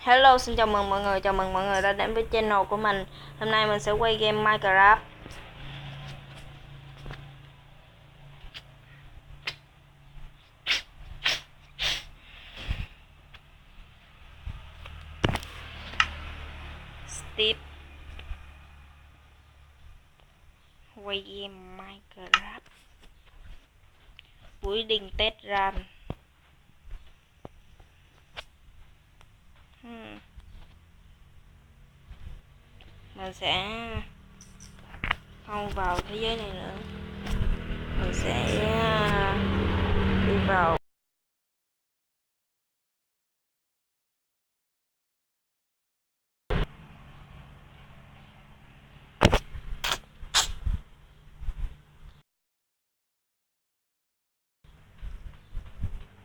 Hello, xin chào mừng mọi người đã đến với channel của mình. Hôm nay mình sẽ quay game Minecraft. Steve quay game Minecraft. Building test run. Mình sẽ không vào thế giới này nữa. Mình sẽ đi vào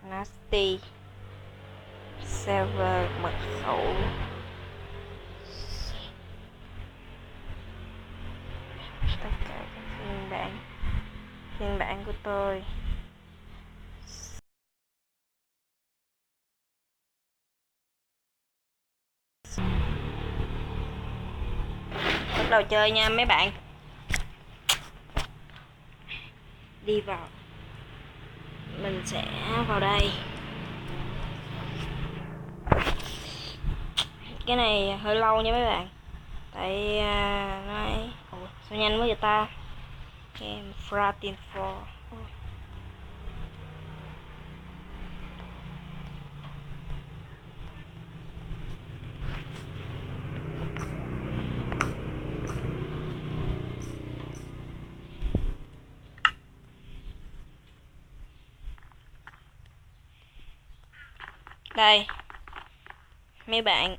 Nasty server mật khẩu. Tất cả các phiên bản của tôi. Bắt đầu chơi nha mấy bạn. Đi vào. Mình sẽ vào đây. Cái này hơi lâu nha mấy bạn. Tại nói sao nhanh quá vậy ta. Game Fratin 4. Đây mấy bạn,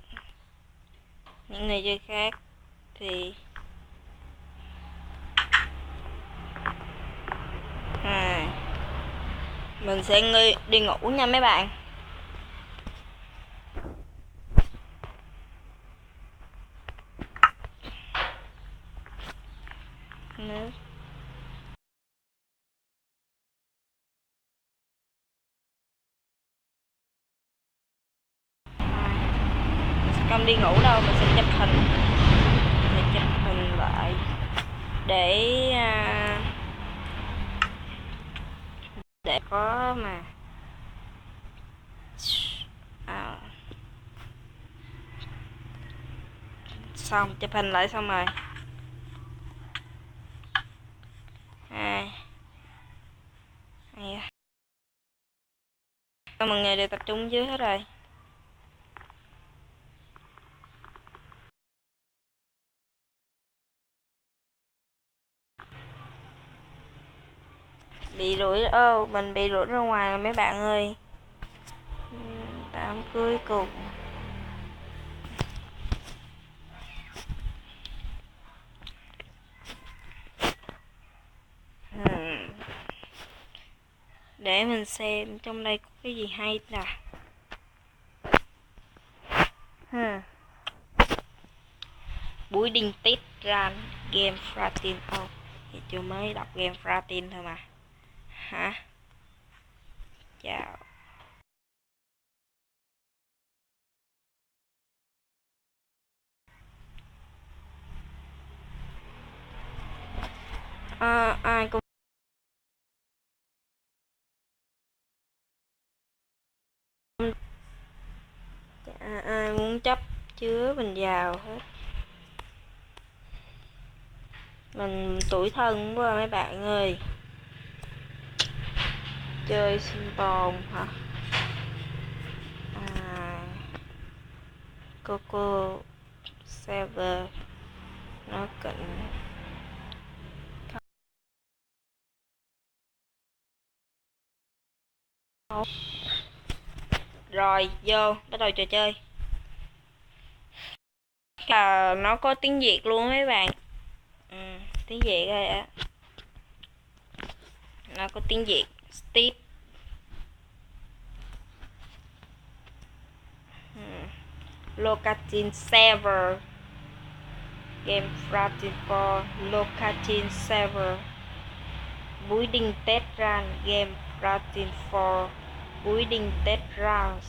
những người chơi khác thì mình sẽ đi ngủ nha mấy bạn. Nếu không đi ngủ đâu, mình sẽ chụp hình, lại để có mà xong chụp hình lại xong rồi mọi người đều tập trung dưới hết rồi. Mình bị đuổi ra ngoài rồi mấy bạn ơi. Đám cưới cùng. Để mình xem trong đây có cái gì hay nè. Building test run game Fratin. Thì chưa mới đọc game Fratin thôi mà. Hả? Chào. Ai cũng ai muốn chấp chứa mình vào hết. Mình tủi thân quá mấy bạn ơi. Chơi sinh tồn hả? Coco server nó cạnh rồi vô bắt đầu trò chơi. Nó có tiếng Việt luôn mấy bạn. Tiếng Việt rồi á. Nó có tiếng Việt. Steve Locatin server game Fratin 4 Locatin server building test run game Fratin 4 building test rounds.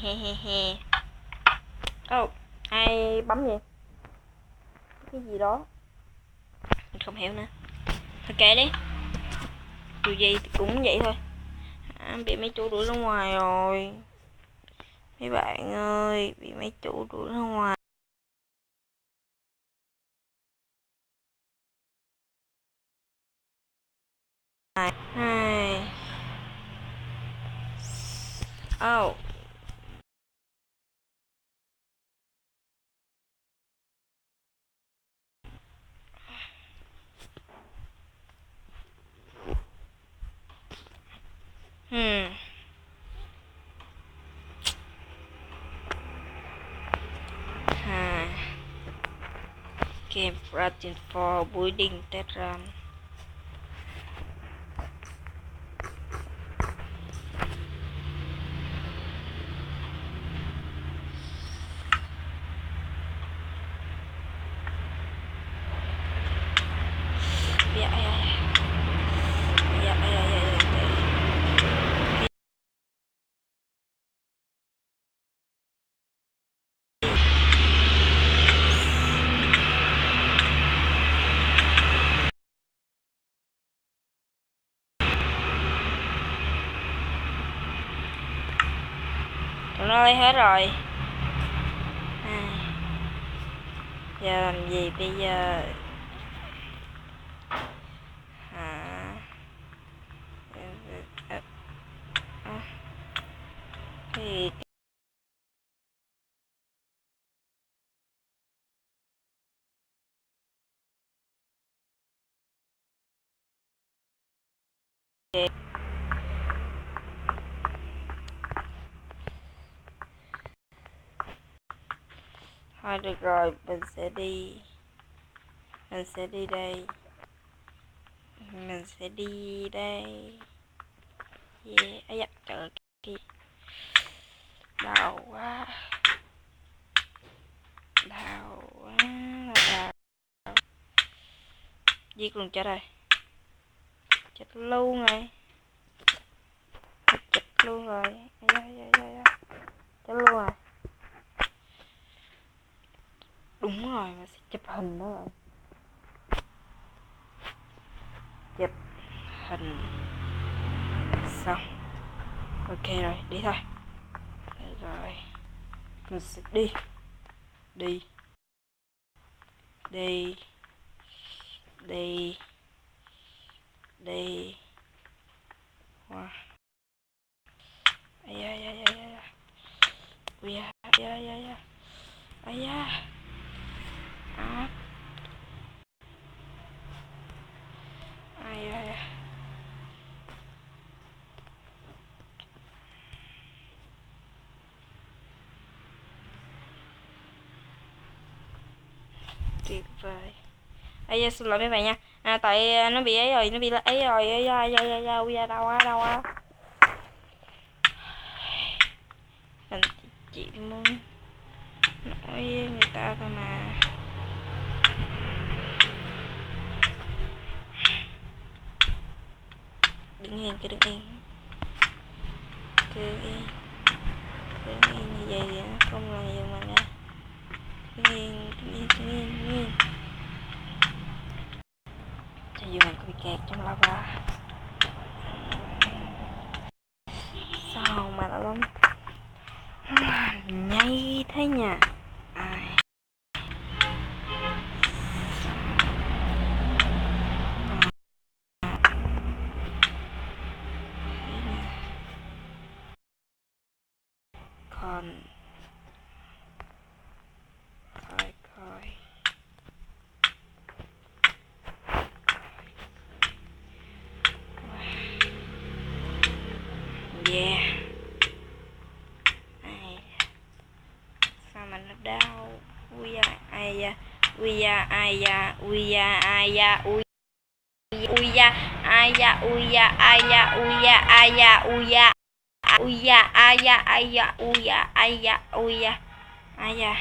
he he he. Oh, ai bấm gì? Cái gì đó mình không hiểu nữa. Thôi kệ đi, dù gì thì cũng vậy thôi. Bị mấy chủ đuổi ra ngoài rồi mấy bạn ơi, bị mấy chủ đuổi ra ngoài. Ai. Oh. Game Fratin for building Terran. Tụi nó lấy hết rồi. Giờ làm gì bây giờ? Thì thôi được rồi, mình sẽ đi đây. Mình sẽ đi đây. Yeah, ấy da, trời ơi, kìa. Đau quá. Đau giết luôn, chết rồi. Chết luôn rồi. Chết luôn rồi. Chết luôn rồi. Đúng rồi, mà sẽ chụp hình đó rồi. Chụp hình xong. Ok rồi, đi thôi. Rồi mình sẽ đi. Wow. Ây da. Ui da. Ây da. Tuyệt vời. Ây, xin lỗi mấy bạn nha. Tại nó bị ấy rồi, nó bị ấy rồi. Ui da, đau quá. Mình chỉ muốn nói người ta thôi mà. Đứng yên cứ đứng yên như vậy thì nó không làm gì mà nữa. Đứng yên. Cho dù mình có bị kẹt trong lava. Sao mà nó lắm nhây thế nhỉ? Còn coi yeah. Sao mà nó đau? Ui da, ai da, ui da, ai da, ui da, ai da, ui da, ai da, ui da, ai da, ui da, ai da, ui da, ui da, ai da, ai da, ui da, ai da, ui da, ai da.